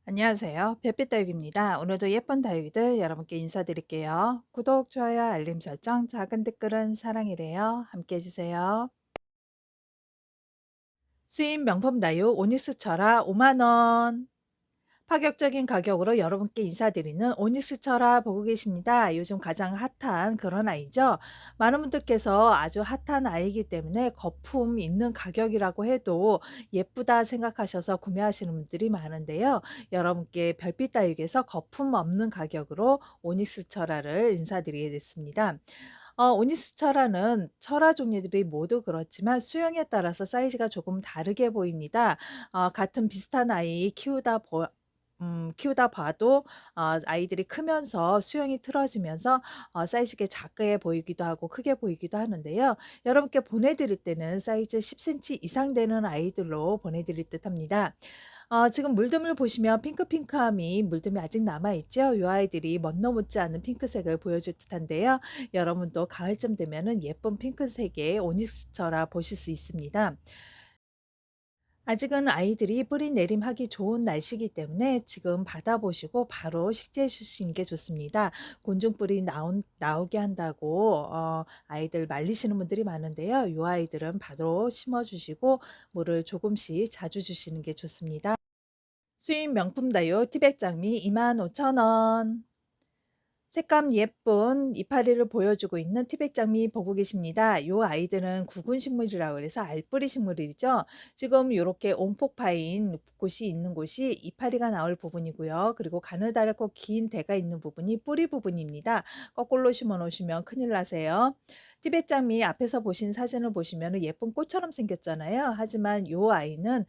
안녕하세요. 별빛 다육입니다. 오늘도 예쁜 다육이들 여러분께 인사드릴게요. 구독, 좋아요, 알림 설정, 작은 댓글은 사랑이래요. 함께 해주세요. 수입 명품 다육 오닉스 철화 5만 원. 파격적인 가격으로 여러분께 인사드리는 오닉스 철화 보고 계십니다. 요즘 가장 핫한 그런 아이죠. 많은 분들께서 아주 핫한 아이이기 때문에 거품 있는 가격이라고 해도 예쁘다 생각하셔서 구매하시는 분들이 많은데요. 여러분께 별빛 다육에서 거품 없는 가격으로 오닉스 철화를 인사드리게 됐습니다. 오니스 철화는 철화 종류들이 모두 그렇지만 수영에 따라서 사이즈가 조금 다르게 보입니다. 같은 비슷한 아이 키우다 봐도 아이들이 크면서 수영이 틀어지면서 사이즈가 작게 보이기도 하고 크게 보이기도 하는데요. 여러분께 보내드릴 때는 사이즈 10cm 이상 되는 아이들로 보내드릴 듯합니다. 지금 물듬을 보시면 핑크핑크함이 물듬이 아직 남아있죠. 요 아이들이 멋 못지 않은 핑크색을 보여줄 듯한데요. 여러분도 가을쯤 되면은 예쁜 핑크색의 오닉스처라 보실 수 있습니다. 아직은 아이들이 뿌리 내림하기 좋은 날씨이기 때문에 지금 받아보시고 바로 식재해 주시는 게 좋습니다. 곤충불이 나오게 한다고 아이들 말리시는 분들이 많은데요. 이 아이들은 바로 심어주시고 물을 조금씩 자주 주시는 게 좋습니다. 수입 명품 다요 티백 장미 25,000원. 색감 예쁜 이파리를 보여주고 있는 티백장미 보고 계십니다. 요 아이들은 구근 식물이라고 해서 알뿌리 식물이죠. 지금 이렇게 온폭 파인 곳이 있는 곳이 이파리가 나올 부분이고요. 그리고 가느다랗고 긴 대가 있는 부분이 뿌리 부분입니다. 거꾸로 심어 놓으시면 큰일 나세요. 티벳장미 앞에서 보신 사진을 보시면 예쁜 꽃처럼 생겼잖아요. 하지만 요 아이는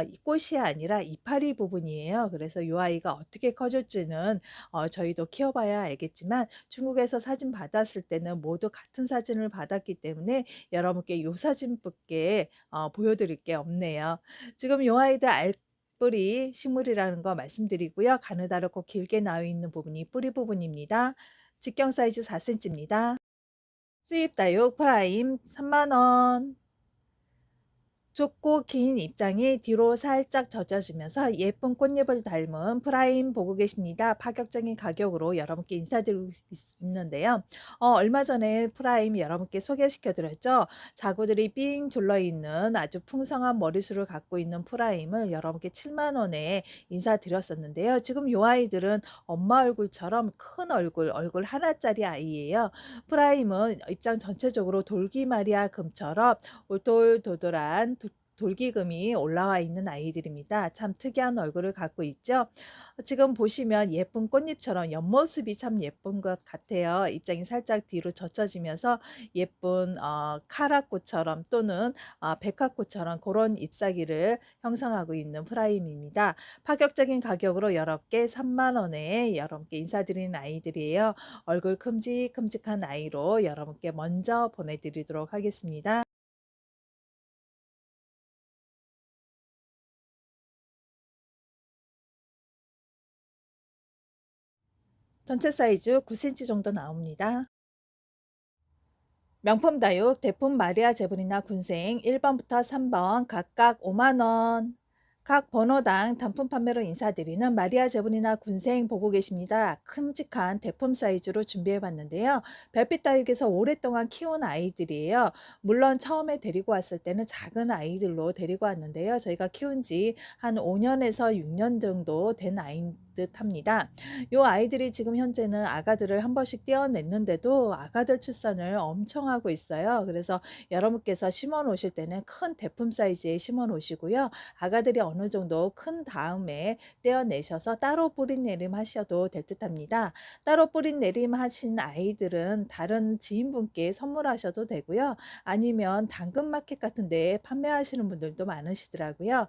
이 꽃이 아니라 이파리 부분이에요. 그래서 요 아이가 어떻게 커질지는 저희도 키워봐야 알겠지만 중국에서 사진 받았을 때는 모두 같은 사진을 받았기 때문에 여러분께 요 사진밖에 보여드릴 게 없네요. 지금 요 아이들 알뿌리 식물이라는 거 말씀드리고요. 가느다랗고 길게 나와 있는 부분이 뿌리 부분입니다. 직경 사이즈 4cm입니다. 수입 다육 프라임 3만 원. 좁고 긴 입장이 뒤로 살짝 젖어지면서 예쁜 꽃잎을 닮은 프라임 보고 계십니다. 파격적인 가격으로 여러분께 인사드리고 있는데요. 얼마 전에 프라임 여러분께 소개시켜 드렸죠. 자구들이 삥 둘러있는 아주 풍성한 머리숱을 갖고 있는 프라임을 여러분께 7만 원에 인사드렸었는데요. 지금 이 아이들은 엄마 얼굴처럼 큰 얼굴 하나짜리 아이예요. 프라임은 입장 전체적으로 돌기마리아 금처럼 올돌도돌한 돌기금이 올라와 있는 아이들입니다. 참 특이한 얼굴을 갖고 있죠. 지금 보시면 예쁜 꽃잎처럼 옆모습이 참 예쁜 것 같아요. 입장이 살짝 뒤로 젖혀지면서 예쁜 카라꽃처럼 또는 백화꽃처럼 그런 잎사귀를 형성하고 있는 프라임입니다. 파격적인 가격으로 여러분께 3만 원에 여러분께 인사드리는 아이들이에요. 얼굴 큼직큼직한 아이로 여러분께 먼저 보내드리도록 하겠습니다. 전체 사이즈 9cm 정도 나옵니다. 명품 다육 대품 마리아 제브리나 군생 1번부터 3번 각각 5만 원. 각 번호당 단품 판매로 인사드리는 마리아 제브리나 군생 보고 계십니다. 큼직한 대품 사이즈로 준비해 봤는데요. 별빛 다육에서 오랫동안 키운 아이들이에요. 물론 처음에 데리고 왔을 때는 작은 아이들로 데리고 왔는데요. 저희가 키운 지 한 5년에서 6년 정도 된 아이인 듯 합니다. 요 아이들이 지금 현재는 아가들을 한 번씩 떼어냈는데도 아가들 출산을 엄청 하고 있어요. 그래서 여러분께서 심어 놓으실 때는 큰 대품 사이즈에 심어 놓으시고요. 아가들이 어느 정도 큰 다음에 떼어내셔서 따로 뿌린 내림 하셔도 될 듯합니다. 따로 뿌린 내림 하신 아이들은 다른 지인분께 선물하셔도 되고요. 아니면 당근마켓 같은 데 판매하시는 분들도 많으시더라고요.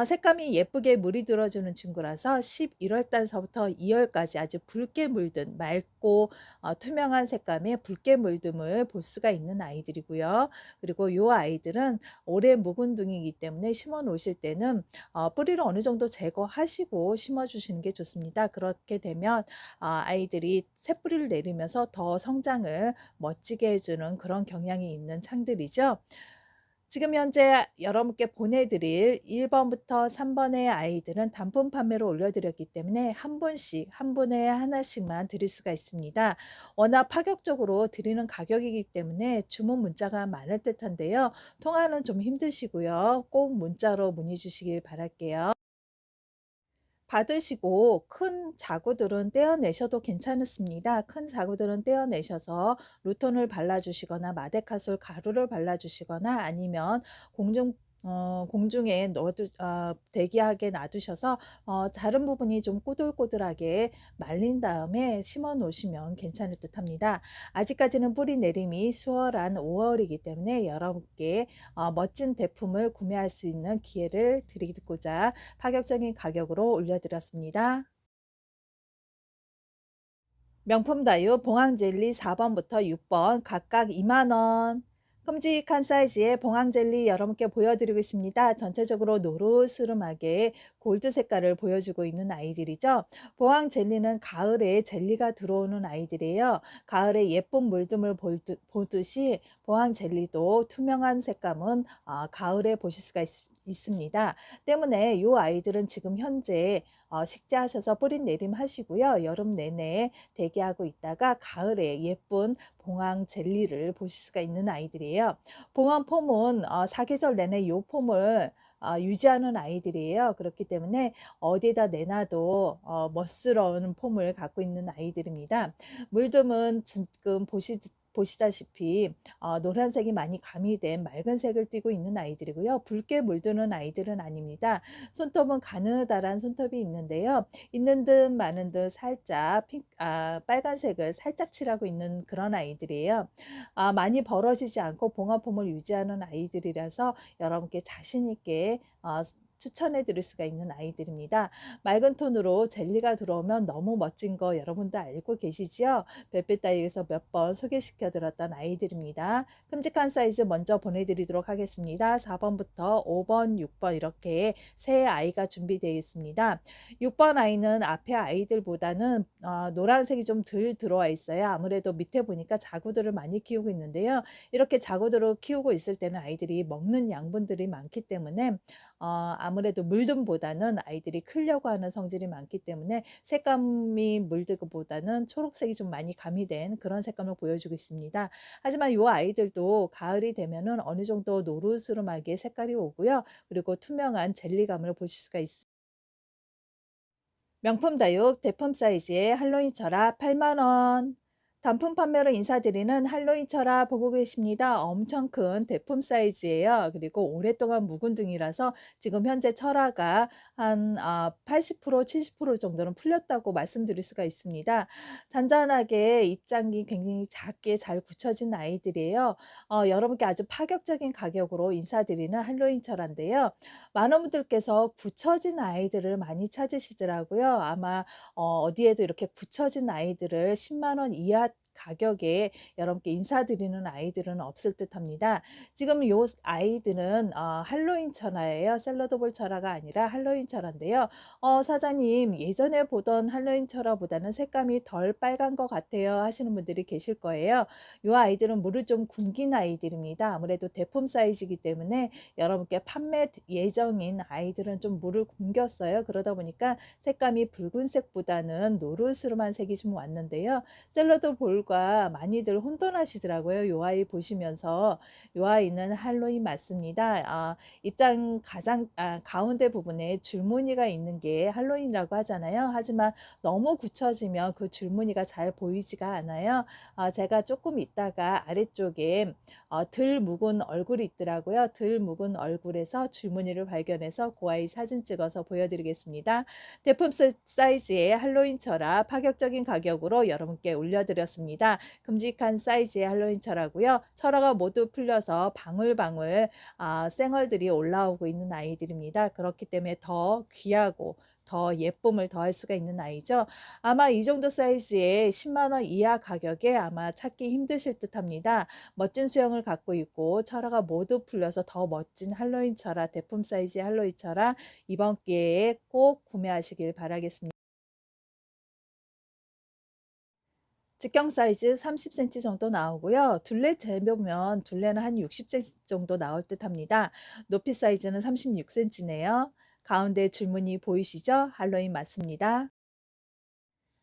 색감이 예쁘게 물이 들어주는 친구라서 11월 달서부터 2월까지 아주 붉게 물든 맑고 투명한 색감의 붉게 물듦을 볼 수가 있는 아이들이고요. 그리고 이 아이들은 오래 묵은 둥이기 때문에 심어 놓으실 때는 뿌리를 어느 정도 제거하시고 심어 주시는 게 좋습니다. 그렇게 되면 아이들이 새뿌리를 내리면서 더 성장을 멋지게 해주는 그런 경향이 있는 창들이죠. 지금 현재 여러분께 보내드릴 1번부터 3번의 아이들은 단품 판매로 올려드렸기 때문에 한 분씩 한 분에 하나씩만 드릴 수가 있습니다. 워낙 파격적으로 드리는 가격이기 때문에 주문 문자가 많을 듯한데요. 통화는 좀 힘드시고요. 꼭 문자로 문의 주시길 바랄게요. 받으시고 큰 자구들은 떼어내셔도 괜찮습니다. 큰 자구들은 떼어내셔서 루톤을 발라주시거나 마데카솔 가루를 발라주시거나 아니면 공중에 대기하게 놔두셔서 자른 부분이 좀 꼬들꼬들하게 말린 다음에 심어 놓으시면 괜찮을 듯합니다. 아직까지는 뿌리 내림이 수월한 5월이기 때문에 여러분께 멋진 제품을 구매할 수 있는 기회를 드리고자 파격적인 가격으로 올려드렸습니다. 명품 다유 봉황 젤리 4번부터 6번 각각 2만 원. 큼직한 사이즈의 봉황 젤리 여러분께 보여드리고 있습니다. 전체적으로 노르스름하게 골드 색깔을 보여주고 있는 아이들이죠. 봉황 젤리는 가을에 젤리가 들어오는 아이들이에요. 가을에 예쁜 물듬을 보듯이 봉황 젤리도 투명한 색감은 가을에 보실 수가 있습니다. 때문에 이 아이들은 지금 현재 식재하셔서 뿌린 내림 하시고요. 여름 내내 대기하고 있다가 가을에 예쁜 봉황 젤리를 보실 수가 있는 아이들이에요. 봉황 폼은 사계절 내내 이 폼을 유지하는 아이들이에요. 그렇기 때문에 어디에다 내놔도 멋스러운 폼을 갖고 있는 아이들입니다. 물듬은 지금 보시다시피 노란색이 많이 가미된 맑은 색을 띠고 있는 아이들이고요. 붉게 물드는 아이들은 아닙니다. 손톱은 가느다란 손톱이 있는데요. 있는 듯 많은 듯 살짝 빨간색을 살짝 칠하고 있는 그런 아이들이에요. 많이 벌어지지 않고 봉화폼을 유지하는 아이들이라서 여러분께 자신 있게 추천해 드릴 수가 있는 아이들입니다. 맑은 톤으로 젤리가 들어오면 너무 멋진 거 여러분도 알고 계시지요? 별빛 다이에서 몇 번 소개시켜 드렸던 아이들입니다. 큼직한 사이즈 먼저 보내드리도록 하겠습니다. 4번부터 5번, 6번 이렇게 세 아이가 준비되어 있습니다. 6번 아이는 앞에 아이들보다는 노란색이 좀 덜 들어와 있어요. 아무래도 밑에 보니까 자구들을 많이 키우고 있는데요. 이렇게 자구들을 키우고 있을 때는 아이들이 먹는 양분들이 많기 때문에 아무래도 물듬보다는 아이들이 크려고 하는 성질이 많기 때문에 색감이 물드보다는 초록색이 좀 많이 가미된 그런 색감을 보여주고 있습니다. 하지만 이 아이들도 가을이 되면은 어느 정도 노르스름하게 색깔이 오고요. 그리고 투명한 젤리감을 보실 수가 있습니다. 명품 다육 대품 사이즈의 할로윈 철화 8만 원. 단품 판매로 인사드리는 할로윈 철화 보고 계십니다. 엄청 큰 대품 사이즈예요. 그리고 오랫동안 묵은 등이라서 지금 현재 철화가 한 80% 70% 정도는 풀렸다고 말씀드릴 수가 있습니다. 잔잔하게 입장이 굉장히 작게 잘 굳혀진 아이들이에요. 여러분께 아주 파격적인 가격으로 인사드리는 할로윈 철화인데요. 많은 분들께서 굳혀진 아이들을 많이 찾으시더라고요. 아마 어디에도 이렇게 굳혀진 아이들을 10만 원 이하 가격에 여러분께 인사드리는 아이들은 없을 듯합니다. 지금 요 아이들은 할로윈 철화예요. 샐러드볼 철화가 아니라 할로윈 철화인데요. 사장님 예전에 보던 할로윈 철화보다는 색감이 덜 빨간 것 같아요 하시는 분들이 계실 거예요. 요 아이들은 물을 좀 굶긴 아이들입니다. 아무래도 대품 사이즈이기 때문에 여러분께 판매 예정인 아이들은 좀 물을 굶겼어요. 그러다 보니까 색감이 붉은색보다는 노르스름한 색이 좀 왔는데요. 샐러드 볼과 많이들 혼돈하시더라고요. 요 아이 보시면서. 요 아이는 할로윈 맞습니다. 입장 가운데 부분에 줄무늬가 있는 게 할로윈이라고 하잖아요. 하지만 너무 굳혀지면 그 줄무늬가 잘 보이지가 않아요. 제가 조금 있다가 아래쪽에 덜 묵은 얼굴이 있더라고요. 덜 묵은 얼굴에서 줄무늬를 발견해서 그 아이 사진 찍어서 보여드리겠습니다. 대품 사이즈의 할로윈 철화 파격적인 가격으로 여러분께 올려드렸습니다. 큼직한 사이즈의 할로윈 철화고요. 철화가 모두 풀려서 방울방울 쌩얼들이 올라오고 있는 아이들입니다. 그렇기 때문에 더 귀하고 더 예쁨을 더할 수가 있는 아이죠. 아마 이 정도 사이즈의 10만 원 이하 가격에 아마 찾기 힘드실 듯합니다. 멋진 수영을 갖고 있고 철화가 모두 풀려서 더 멋진 할로윈 철화, 대품 사이즈의 할로윈 철화 이번 기회에 꼭 구매하시길 바라겠습니다. 직경 사이즈 30cm 정도 나오고요. 둘레 재보면 둘레는 한 60cm 정도 나올 듯 합니다. 높이 사이즈는 36cm네요. 가운데 줄무늬 보이시죠? 할로윈 맞습니다.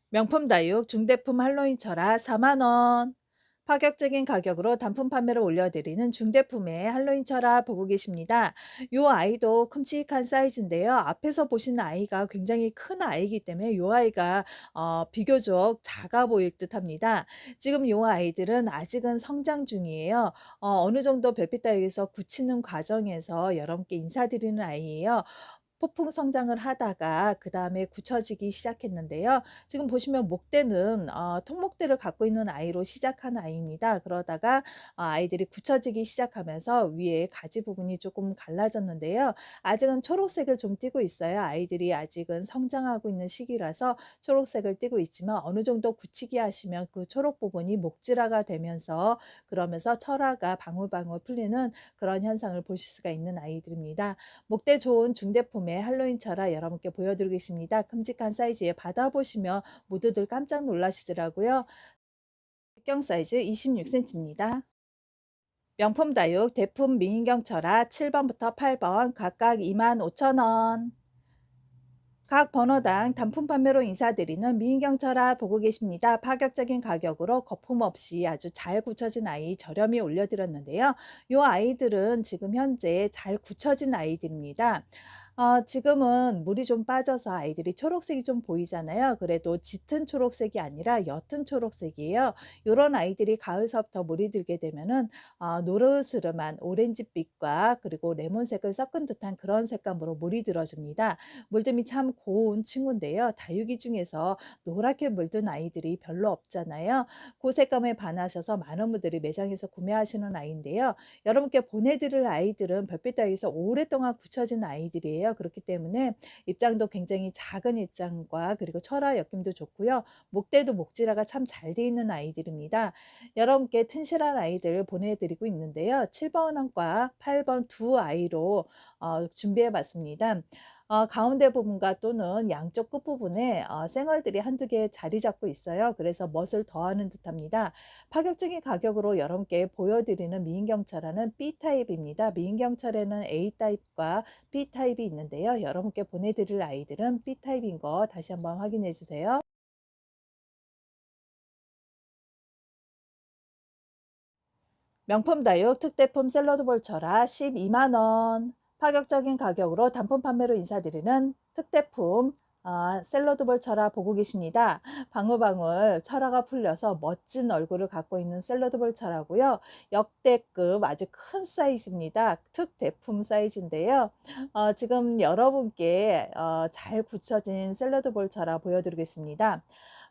명품 다육 중대품 할로윈 철화 4만 원. 파격적인 가격으로 단품 판매를 올려드리는 중대품의 할로윈 철화 보고 계십니다. 이 아이도 큼직한 사이즈인데요. 앞에서 보시는 아이가 굉장히 큰 아이이기 때문에 이 아이가 비교적 작아 보일 듯합니다. 지금 이 아이들은 아직은 성장 중이에요. 어느 정도 별빛 다육에서 굳히는 과정에서 여러분께 인사드리는 아이예요. 폭풍 성장을 하다가 그다음에 굳혀지기 시작했는데요. 지금 보시면 목대는 통목대를 갖고 있는 아이로 시작한 아이입니다. 그러다가 아이들이 굳혀지기 시작하면서 위에 가지 부분이 조금 갈라졌는데요. 아직은 초록색을 좀 띠고 있어요. 아이들이 아직은 성장하고 있는 시기라서 초록색을 띠고 있지만 어느 정도 굳히기 하시면 그 초록 부분이 목질화가 되면서 그러면서 철화가 방울방울 풀리는 그런 현상을 보실 수가 있는 아이들입니다. 목대 좋은 중대품의 할로윈 철화 여러분께 보여드리겠습니다. 큼직한 사이즈에 받아보시면 모두들 깜짝 놀라시더라고요. 직경 사이즈 26cm입니다. 명품 다육 대품 미인경 철화 7번부터 8번 각각 25,000원. 각 번호당 단품 판매로 인사드리는 미인경 철화 보고 계십니다. 파격적인 가격으로 거품 없이 아주 잘 굳혀진 아이 저렴히 올려드렸는데요. 이 아이들은 지금 현재 잘 굳혀진 아이들입니다. 지금은 물이 좀 빠져서 아이들이 초록색이 좀 보이잖아요. 그래도 짙은 초록색이 아니라 옅은 초록색이에요. 요런 아이들이 가을서부터 물이 들게 되면은 노르스름한 오렌지빛과 그리고 레몬색을 섞은 듯한 그런 색감으로 물이 들어줍니다. 물듬이 참 고운 친구인데요. 다육이 중에서 노랗게 물든 아이들이 별로 없잖아요. 그 색감에 반하셔서 많은 분들이 매장에서 구매하시는 아이인데요. 여러분께 보내드릴 아이들은 별빛 다육에서 오랫동안 굳혀진 아이들이에요. 그렇기 때문에 입장도 굉장히 작은 입장과 그리고 철화 엮임도 좋고요. 목대도 목질화가 참 잘 돼 있는 아이들입니다. 여러분께 튼실한 아이들 보내드리고 있는데요. 7번과 8번 두 아이로 준비해 봤습니다. 가운데 부분과 또는 양쪽 끝부분에 쌩얼들이 한두 개 자리 잡고 있어요. 그래서 멋을 더하는 듯합니다. 파격적인 가격으로 여러분께 보여드리는 미인경철화는 B타입입니다. 미인경철에는 A타입과 B타입이 있는데요. 여러분께 보내드릴 아이들은 B타입인 거 다시 한번 확인해 주세요. 명품 다육 특대품 샐러드 볼 철화 12만 원. 파격적인 가격으로 단품 판매로 인사드리는 특대품 샐러드 볼 철화 보고 계십니다. 방울방울 철화가 풀려서 멋진 얼굴을 갖고 있는 샐러드 볼 철화고요. 역대급 아주 큰 사이즈입니다. 특대품 사이즈인데요. 지금 여러분께 잘 굳혀진 샐러드 볼 철화 보여드리겠습니다.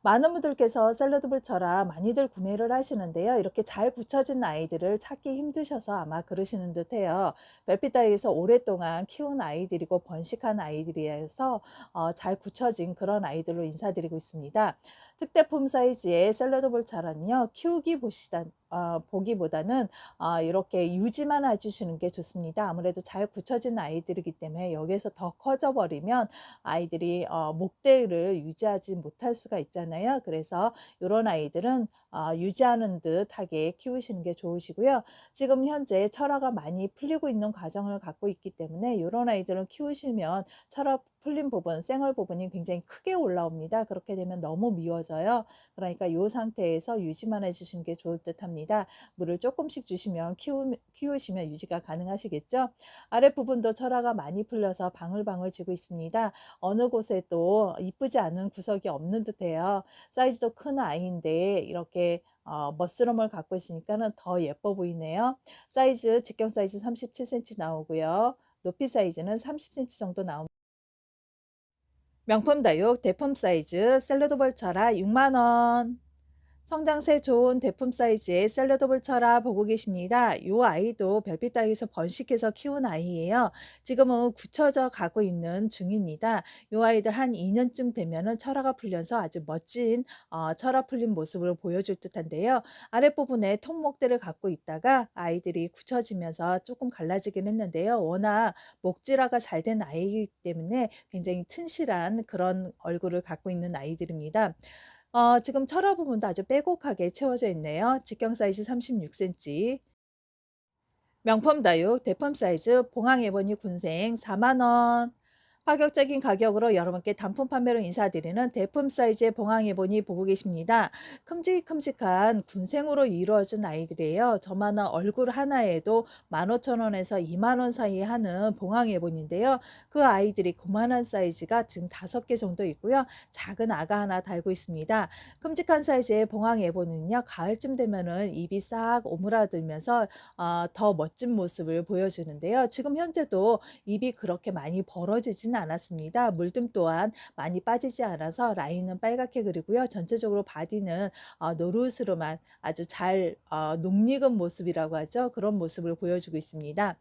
많은 분들께서 샐러드볼 철화 많이들 구매를 하시는데요. 이렇게 잘 굳혀진 아이들을 찾기 힘드셔서 아마 그러시는 듯해요. 별빛다육에서 오랫동안 키운 아이들이고 번식한 아이들이어서 잘 굳혀진 그런 아이들로 인사드리고 있습니다. 특대품 사이즈의 샐러드볼 철화는요. 키우기 보기보다는 이렇게 유지만 해주시는 게 좋습니다. 아무래도 잘 굳혀진 아이들이기 때문에 여기에서 더 커져 버리면 아이들이 목대를 유지하지 못할 수가 있잖아요. 그래서 이런 아이들은 유지하는 듯하게 키우시는 게 좋으시고요. 지금 현재 철화가 많이 풀리고 있는 과정을 갖고 있기 때문에 이런 아이들은 키우시면 철화 풀린 부분, 생얼 부분이 굉장히 크게 올라옵니다. 그렇게 되면 너무 미워져요. 그러니까 이 상태에서 유지만 해주시는 게 좋을 듯 합니다. 물을 조금씩 주시면 키우시면 유지가 가능하시겠죠. 아랫부분도 철화가 많이 풀려서 방울방울 지고 있습니다. 어느 곳에도 이쁘지 않은 구석이 없는 듯해요. 사이즈도 큰 아이인데 이렇게 멋스러움을 갖고 있으니까는 더 예뻐 보이네요. 사이즈 직경 사이즈 37cm 나오고요. 높이 사이즈는 30cm 정도 나옵니다. 명품 다육 대품 사이즈 샐러드볼 철화 6만 원. 성장세 좋은 대품 사이즈의 샐러드볼 철화 보고 계십니다. 이 아이도 별빛 따위에서 번식해서 키운 아이예요. 지금은 굳혀져 가고 있는 중입니다. 이 아이들 한 2년쯤 되면은 철화가 풀려서 아주 멋진 철화 풀린 모습을 보여줄 듯한데요. 아랫부분에 통목대를 갖고 있다가 아이들이 굳혀지면서 조금 갈라지긴 했는데요. 워낙 목질화가 잘 된 아이이기 때문에 굉장히 튼실한 그런 얼굴을 갖고 있는 아이들입니다. 지금 철화 부분도 아주 빼곡하게 채워져 있네요. 직경 사이즈 36cm. 명품 다육 대품 사이즈 봉황 에보니 군생 4만 원. 파격적인 가격으로 여러분께 단품 판매로 인사드리는 대품 사이즈의 봉황 에보니 보고 계십니다. 큼직큼직한 군생으로 이루어진 아이들이에요. 저만한 얼굴 하나에도 15,000원에서 2만 원 사이에 하는 봉황 에보니인데요. 그 아이들이 그만한 사이즈가 지금 5개 정도 있고요. 작은 아가 하나 달고 있습니다. 큼직한 사이즈의 봉황 에보니는요. 가을쯤 되면은 입이 싹 오므라들면서 더 멋진 모습을 보여주는데요. 지금 현재도 입이 그렇게 많이 벌어지지는 않았습니다. 물듬 또한 많이 빠지지 않아서 라인은 빨갛게 그리고요. 전체적으로 바디는 노릇으로만 아주 잘 녹익은 모습이라고 하죠. 그런 모습을 보여주고 있습니다.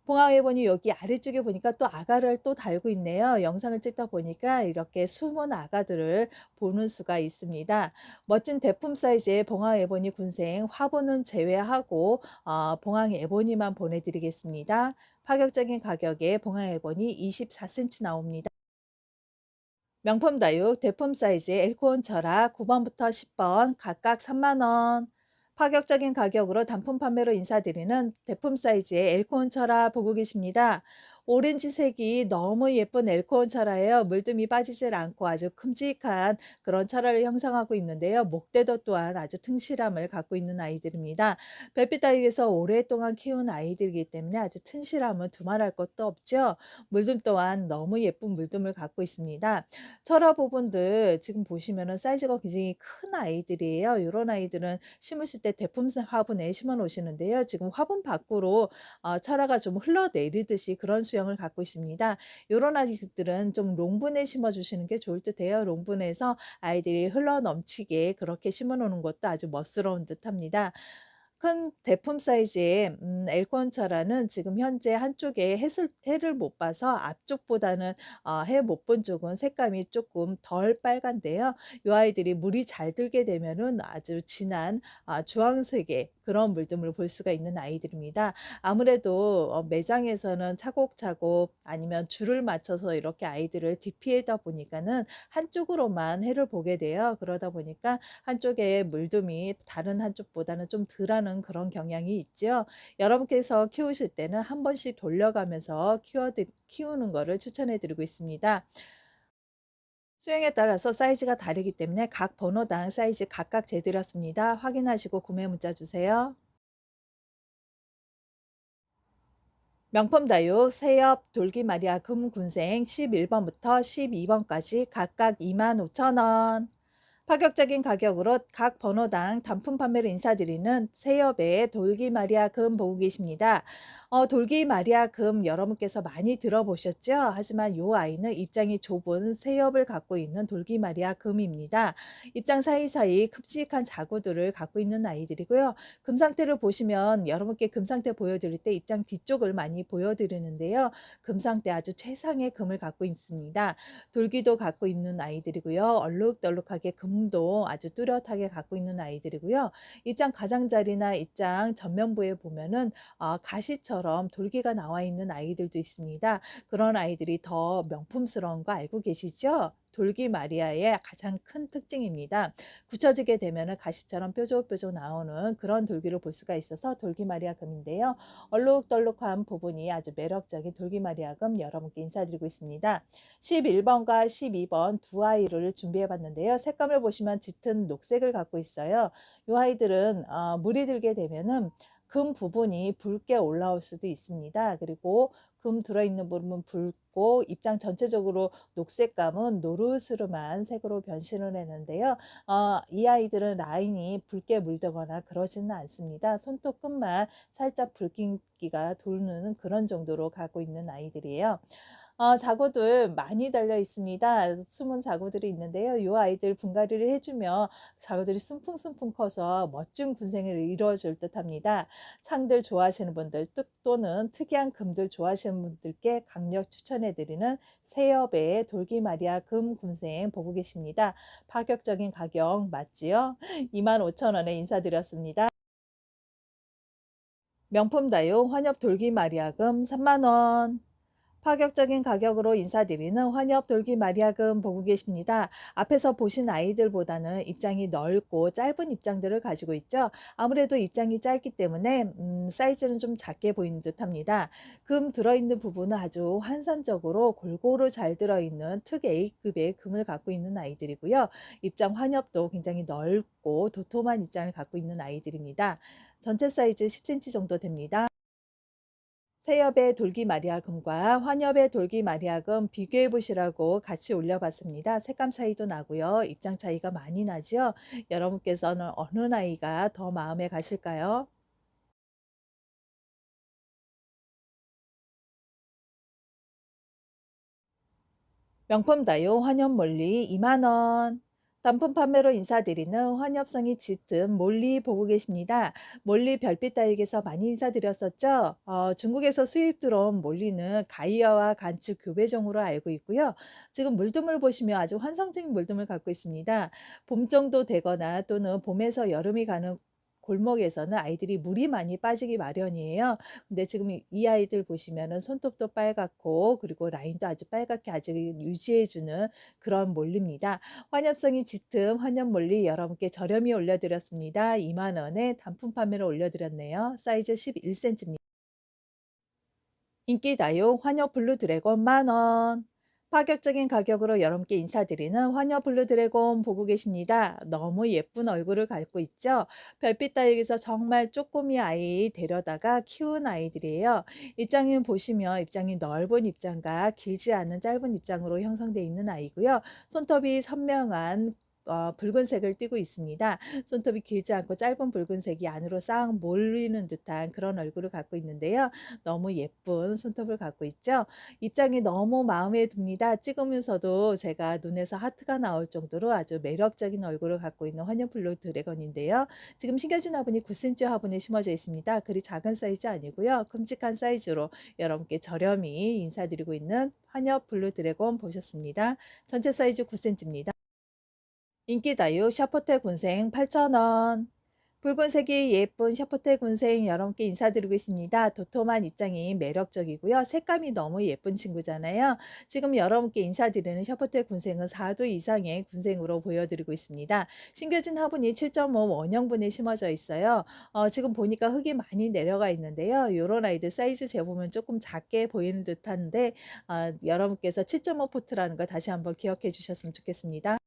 봉황해 보니 여기 아래쪽에 보니까 또 아가를 또 달고 있네요. 영상을 찍다 보니까 이렇게 숨은 아가들을 보는 수가 있습니다. 멋진 대품 사이즈의 봉황 에보니 군생 화보는 제외하고 봉황 에보니만 보내드리겠습니다. 파격적인 가격에 봉황 에보니 24cm 나옵니다. 명품 다육 대품 사이즈의 엘코온 철학 9번부터 10번 각각 3만 원. 파격적인 가격으로 단품 판매로 인사드리는 대품 사이즈의 엘코온 철화 보고 계십니다. 오렌지색이 너무 예쁜 엘코온 철화예요. 물듬이 빠지질 않고 아주 큼직한 그런 철화를 형성하고 있는데요. 목대도 또한 아주 튼실함을 갖고 있는 아이들입니다. 별빛 다육에서 오랫동안 키운 아이들이기 때문에 아주 튼실함은 두말할 것도 없죠. 물듬 또한 너무 예쁜 물듬을 갖고 있습니다. 철화 부분들 지금 보시면은 사이즈가 굉장히 큰 아이들이에요. 요런 아이들은 심으실 때 대품 화분에 심어 놓으시는데요. 지금 화분 밖으로 철화가 좀 흘러내리듯이 그런 수영을 갖고 있습니다. 요런 아이들은 좀 롱분에 심어 주시는 게 좋을 듯해요. 롱분에서 아이들이 흘러넘치게 그렇게 심어 놓는 것도 아주 멋스러운 듯합니다. 큰 대품 사이즈의 엘콘 철화는 지금 현재 한쪽에 해를 못 봐서 앞쪽보다는 해 못 본 쪽은 색감이 조금 덜 빨간데요. 이 아이들이 물이 잘 들게 되면은 아주 진한 주황색의 그런 물듬을 볼 수가 있는 아이들입니다. 아무래도 매장에서는 차곡차곡 아니면 줄을 맞춰서 이렇게 아이들을 DP에다 보니까는 한쪽으로만 해를 보게 돼요. 그러다 보니까 한쪽에 물듬이 다른 한쪽보다는 좀 덜하는 그런 경향이 있죠. 여러분께서 키우실 때는 한 번씩 돌려가면서 키우는 거를 추천해 드리고 있습니다. 수영에 따라서 사이즈가 다르기 때문에 각 번호당 사이즈 각각 재드렸습니다. 확인하시고 구매 문자 주세요. 명품 다육 새엽 돌기 마리아 금군생 11번부터 12번까지 각각 25,000원. 파격적인 가격으로 각 번호당 단품 판매를 인사드리는 새엽의 돌기 마리아 금 보고 계십니다. 돌기 마리아 금 여러분께서 많이 들어보셨죠? 하지만 이 아이는 입장이 좁은 새엽을 갖고 있는 돌기 마리아 금입니다. 입장 사이사이 큼직한 자구들을 갖고 있는 아이들이고요. 금 상태를 보시면 여러분께 금 상태 보여드릴 때 입장 뒤쪽을 많이 보여드리는데요. 금 상태 아주 최상의 금을 갖고 있습니다. 돌기도 갖고 있는 아이들이고요. 얼룩덜룩하게 금도 아주 뚜렷하게 갖고 있는 아이들이고요. 입장 가장자리나 입장 전면부에 보면은 가시처럼 돌기가 나와 있는 아이들도 있습니다. 그런 아이들이 더 명품스러운 거 알고 계시죠? 돌기 마리아의 가장 큰 특징입니다. 굳혀지게 되면은 가시처럼 뾰족뾰족 나오는 그런 돌기를 볼 수가 있어서 돌기 마리아 금인데요. 얼룩덜룩한 부분이 아주 매력적인 돌기 마리아 금 여러분께 인사드리고 있습니다. 11번과 12번 두 아이를 준비해 봤는데요. 색감을 보시면 짙은 녹색을 갖고 있어요. 이 아이들은 물이 들게 되면은 금 부분이 붉게 올라올 수도 있습니다. 그리고 금 들어있는 부분은 붉고 입장 전체적으로 녹색감은 노르스름한 색으로 변신을 했는데요. 이 아이들은 라인이 붉게 물들거나 그러지는 않습니다. 손톱 끝만 살짝 붉기가 도는 그런 정도로 가고 있는 아이들이에요. 자구들 많이 달려 있습니다. 숨은 자구들이 있는데요. 이 아이들 분갈이를 해주면 자구들이 숨풍숨풍 커서 멋진 군생을 이루어줄 듯합니다. 창들 좋아하시는 분들 또는 특이한 금들 좋아하시는 분들께 강력 추천해드리는 새엽의 돌기마리아 금 군생 보고 계십니다. 파격적인 가격 맞지요? 25,000원에 인사드렸습니다. 명품 다육 환엽 돌기마리아 금 3만 원. 파격적인 가격으로 인사드리는 환엽 돌기 마리아금 보고 계십니다. 앞에서 보신 아이들보다는 입장이 넓고 짧은 입장들을 가지고 있죠. 아무래도 입장이 짧기 때문에 사이즈는 좀 작게 보이는 듯합니다. 금 들어있는 부분은 아주 환산적으로 골고루 잘 들어있는 특 A급의 금을 갖고 있는 아이들이고요. 입장 환엽도 굉장히 넓고 도톰한 입장을 갖고 있는 아이들입니다. 전체 사이즈 10cm 정도 됩니다. 새엽의 돌기 마리아금과 환엽의 돌기 마리아금 비교해 보시라고 같이 올려봤습니다. 색감 차이도 나고요. 입장 차이가 많이 나죠. 여러분께서는 어느 나이가 더 마음에 가실까요? 명품 다요 환엽 몰리 2만 원. 단품 판매로 인사드리는 환엽성이 짙은 몰리 보고 계십니다. 몰리 별빛 다육에서 많이 인사드렸었죠. 중국에서 수입 들어온 몰리는 가이아와 간츠 교배종으로 알고 있고요. 지금 물듬을 보시면 아주 환상적인 물듬을 갖고 있습니다. 봄 정도 되거나 또는 봄에서 여름이 가는 골목에서는 아이들이 물이 많이 빠지기 마련이에요. 근데 지금 이 아이들 보시면은 손톱도 빨갛고 그리고 라인도 아주 빨갛게 아직 유지해 주는 그런 몰리입니다. 환엽성이 짙은 환엽 몰리 여러분께 저렴히 올려드렸습니다. 2만 원에 단품 판매로 올려드렸네요. 사이즈 11cm입니다. 인기 다요 환엽 블루 드래곤 만 원. 파격적인 가격으로 여러분께 인사드리는 환엽 블루 드래곤 보고 계십니다. 너무 예쁜 얼굴을 갖고 있죠. 별빛 다육에서 정말 쪼꼬미 아이 데려다가 키운 아이들이에요. 입장을 보시면 입장이 넓은 입장과 길지 않은 짧은 입장으로 형성되어 있는 아이고요. 손톱이 선명한 붉은색을 띠고 있습니다. 손톱이 길지 않고 짧은 붉은색이 안으로 싹 몰리는 듯한 그런 얼굴을 갖고 있는데요. 너무 예쁜 손톱을 갖고 있죠. 입장이 너무 마음에 듭니다. 찍으면서도 제가 눈에서 하트가 나올 정도로 아주 매력적인 얼굴을 갖고 있는 환영블루 드래곤인데요. 지금 신겨진 화분이 9cm 화분에 심어져 있습니다. 그리 작은 사이즈 아니고요. 큼직한 사이즈로 여러분께 저렴히 인사드리고 있는 환영블루 드래곤 보셨습니다. 전체 사이즈 9cm입니다. 인기다육 샤포테 군생 8,000원. 붉은색이 예쁜 샤포테 군생 여러분께 인사드리고 있습니다. 도톰한 입장이 매력적이고요. 색감이 너무 예쁜 친구잖아요. 지금 여러분께 인사드리는 샤포테 군생은 4두 이상의 군생으로 보여드리고 있습니다. 심겨진 화분이 7.5 원형분에 심어져 있어요. 지금 보니까 흙이 많이 내려가 있는데요. 요런 아이들 사이즈 재보면 조금 작게 보이는 듯한데 여러분께서 7.5 포트라는 거 다시 한번 기억해 주셨으면 좋겠습니다.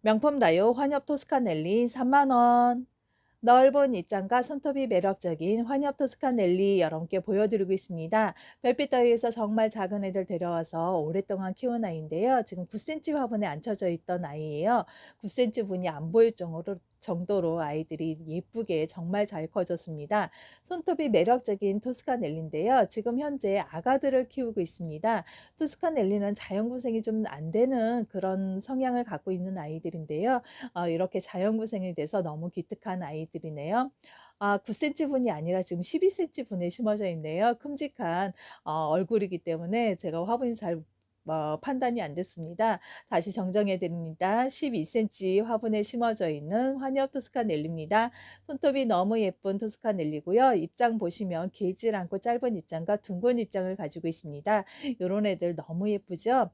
명품 다요 환엽 토스카넬리 3만 원. 넓은 입장과 손톱이 매력적인 환엽 토스카넬리 여러분께 보여드리고 있습니다. 별빛 더위에서 정말 작은 애들 데려와서 오랫동안 키운 아이인데요. 지금 9cm 화분에 앉혀져 있던 아이예요. 9cm 분이 안 보일 정도로 아이들이 예쁘게 정말 잘 커졌습니다. 손톱이 매력적인 토스카넬리인데요. 지금 현재 아가들을 키우고 있습니다. 토스카넬리는 자연구생이 좀 안 되는 그런 성향을 갖고 있는 아이들인데요. 이렇게 자연구생이 돼서 너무 기특한 아이들이네요. 9cm 분이 아니라 지금 12cm 분에 심어져 있네요. 큼직한 얼굴이기 때문에 제가 화분이 잘 판단이 안 됐습니다. 다시 정정해 드립니다. 12cm 화분에 심어져 있는 환엽 토스카넬리입니다. 손톱이 너무 예쁜 토스카넬리고요. 입장 보시면 길지 않고 짧은 입장과 둥근 입장을 가지고 있습니다. 요런 애들 너무 예쁘죠?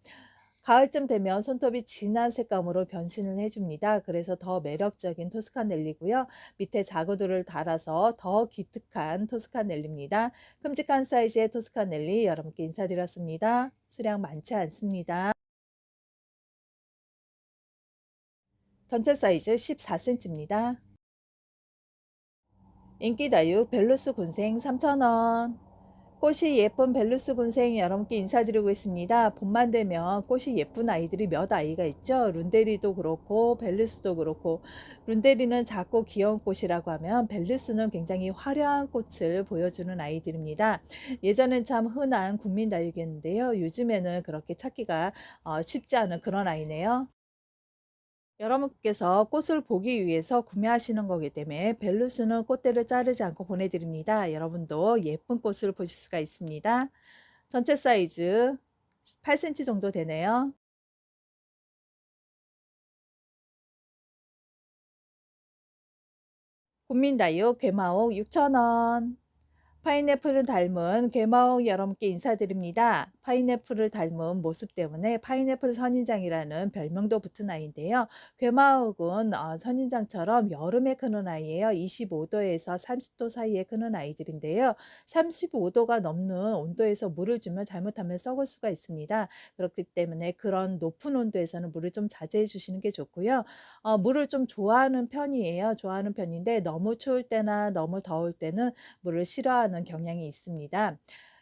가을쯤 되면 손톱이 진한 색감으로 변신을 해줍니다. 그래서 더 매력적인 토스카넬리고요. 밑에 자구들을 달아서 더 기특한 토스카넬리입니다. 큼직한 사이즈의 토스카넬리 여러분께 인사드렸습니다. 수량 많지 않습니다. 전체 사이즈 14cm입니다. 인기다육 벨루스 군생 3,000원. 꽃이 예쁜 벨루스 군생 여러분께 인사드리고 있습니다. 봄만 되면 꽃이 예쁜 아이들이 몇 아이가 있죠. 룬데리도 그렇고 벨루스도 그렇고 룬데리는 작고 귀여운 꽃이라고 하면 벨루스는 굉장히 화려한 꽃을 보여주는 아이들입니다. 예전엔 참 흔한 국민다육이었는데요. 요즘에는 그렇게 찾기가 쉽지 않은 그런 아이네요. 여러분께서 꽃을 보기 위해서 구매하시는 거기 때문에 벨루스는 꽃대를 자르지 않고 보내드립니다. 여러분도 예쁜 꽃을 보실 수가 있습니다. 전체 사이즈 8cm 정도 되네요. 국민다육 괴마옥 6,000원. 파인애플을 닮은 괴마옥 여러분께 인사드립니다. 파인애플을 닮은 모습 때문에 파인애플 선인장이라는 별명도 붙은 아이인데요. 괴마옥은 선인장처럼 여름에 크는 아이예요. 25도에서 30도 사이에 크는 아이들인데요. 35도가 넘는 온도에서 물을 주면 잘못하면 썩을 수가 있습니다. 그렇기 때문에 그런 높은 온도에서는 물을 좀 자제해 주시는 게 좋고요. 물을 좀 좋아하는 편이에요. 좋아하는 편인데 너무 추울 때나 너무 더울 때는 물을 싫어하는 경향이 있습니다.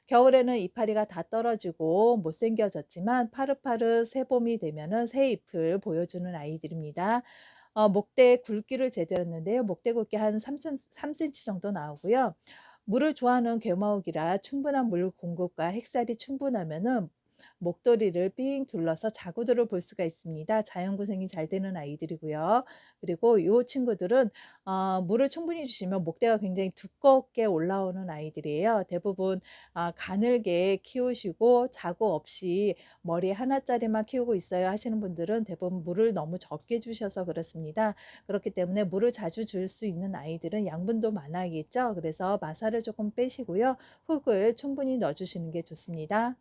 겨울에는 이파리가 다 떨어지고 못생겨졌지만 파릇파릇 새봄이 되면은 새 잎을 보여주는 아이들입니다. 목대 굵기를 재드렸는데요. 목대 굵기 한 3cm 정도 나오고요. 물을 좋아하는 괴마옥이라 충분한 물 공급과 핵살이 충분하면은 목도리를 삥 둘러서 자구들을 볼 수가 있습니다. 자연구생이 잘 되는 아이들이고요. 그리고 이 친구들은 물을 충분히 주시면 목대가 굉장히 두껍게 올라오는 아이들이에요. 대부분 가늘게 키우시고 자구 없이 머리 하나짜리만 키우고 있어요 하시는 분들은 대부분 물을 너무 적게 주셔서 그렇습니다. 그렇기 때문에 물을 자주 줄 수 있는 아이들은 양분도 많아야겠죠. 그래서 마사를 조금 빼시고요. 흙을 충분히 넣어 주시는 게 좋습니다.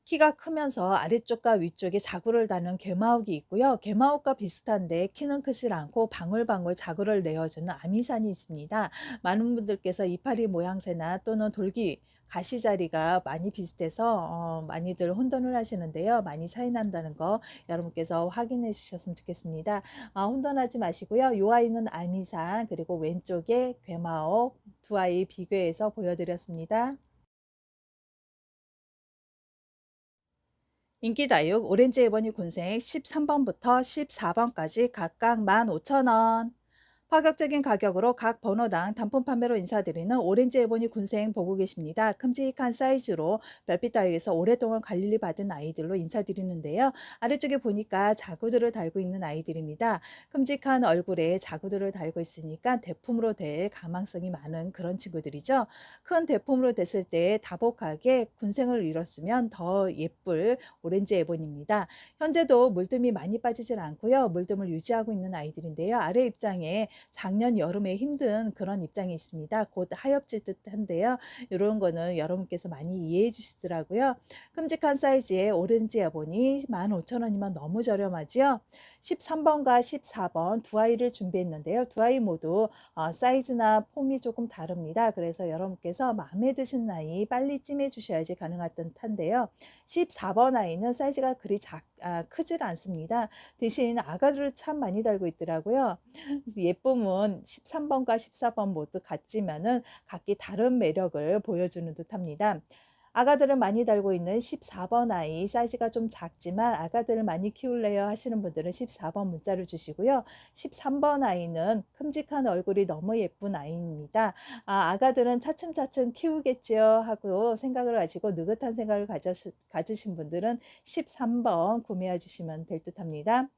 키가 크면서 아래쪽과 위쪽에 자구를 다는 개마옥이 있고요. 개마옥과 비슷한데 키는 크질 않고 방울방울 자구를 내어주는 아미산이 있습니다. 많은 분들께서 이파리 모양새나 또는 돌기 가시자리가 많이 비슷해서 많이들 혼돈을 하시는데요. 많이 차이 난다는 거 여러분께서 확인해 주셨으면 좋겠습니다. 혼돈하지 마시고요. 이 아이는 아미산 그리고 왼쪽에 괴마옥 두 아이 비교해서 보여드렸습니다. 인기다육 오렌지 에버니 군생 13번부터 14번까지 각각 15,000원. 파격적인 가격으로 각 번호당 단품 판매로 인사드리는 오렌지 에보니 군생 보고 계십니다. 큼직한 사이즈로 별빛 다육에서 오랫동안 관리를 받은 아이들로 인사드리는데요. 아래쪽에 보니까 자구들을 달고 있는 아이들입니다. 큼직한 얼굴에 자구들을 달고 있으니까 대품으로 될 가망성이 많은 그런 친구들이죠. 큰 대품으로 됐을 때 다복하게 군생을 이뤘으면 더 예쁠 오렌지 에보니입니다. 현재도 물듬이 많이 빠지질 않고요. 물듬을 유지하고 있는 아이들인데요. 아래 입장에 작년 여름에 힘든 그런 입장이 있습니다. 곧 하엽질 듯한데요. 이런 거는 여러분께서 많이 이해해 주시더라고요. 큼직한 사이즈의 오렌지 야보니 15,000원이면 너무 저렴하지요. 13번과 14번 두 아이를 준비했는데요. 두 아이 모두 사이즈나 폼이 조금 다릅니다. 그래서 여러분께서 마음에 드신 아이 빨리 찜해 주셔야지 가능할 듯한데요. 14번 아이는 사이즈가 그리 크질 않습니다. 대신 아가들을 참 많이 달고 있더라고요. 예쁨은 13번과 14번 모두 같지만은 각기 다른 매력을 보여주는 듯합니다. 아가들을 많이 달고 있는 14번 아이 사이즈가 좀 작지만 아가들을 많이 키울래요 하시는 분들은 14번 문자를 주시고요. 13번 아이는 큼직한 얼굴이 너무 예쁜 아이입니다. 아가들은 차츰차츰 키우겠지요 하고 생각을 가지고 느긋한 생각을 가지신 분들은 13번 구매해 주시면 될 듯합니다.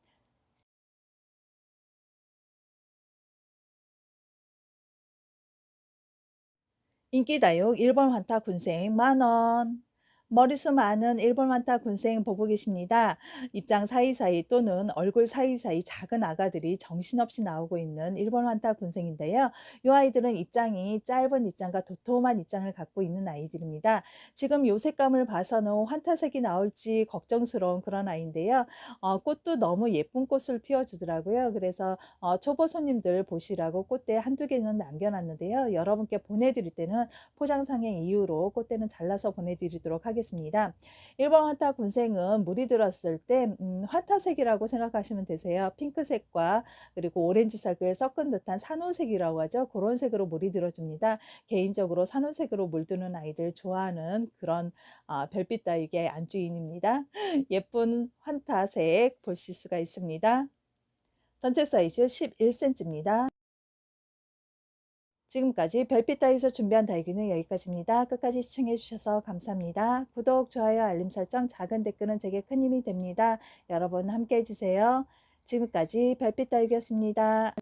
인기다육 일본 환타 군생 만원. 머리숱 많은 일본 환타 군생 보고 계십니다. 입장 사이사이 또는 얼굴 사이사이 작은 아가들이 정신없이 나오고 있는 일본 환타 군생인데요. 이 아이들은 입장이 짧은 입장과 도톰한 입장을 갖고 있는 아이들입니다. 지금 요 색감을 봐서는 환타색이 나올지 걱정스러운 그런 아이인데요. 꽃도 너무 예쁜 꽃을 피워주더라고요. 그래서 초보 손님들 보시라고 꽃대 한두 개는 남겨놨는데요. 여러분께 보내드릴 때는 포장상의 이유로 꽃대는 잘라서 보내드리도록 하겠습니다. 1번 환타 군생은 물이 들었을 때 환타색이라고 생각하시면 되세요. 핑크색과 그리고 오렌지색을 섞은 듯한 산호색이라고 하죠. 그런 색으로 물이 들어줍니다. 개인적으로 산호색으로 물드는 아이들 좋아하는 그런 별빛 다육의 안주인입니다. 예쁜 환타색 보실 수가 있습니다. 전체 사이즈 11cm입니다. 지금까지 별빛 다육에서 준비한 다육이는 여기까지입니다. 끝까지 시청해 주셔서 감사합니다. 구독, 좋아요, 알림 설정, 작은 댓글은 제게 큰 힘이 됩니다. 여러분 함께 해주세요. 지금까지 별빛 다육이었습니다.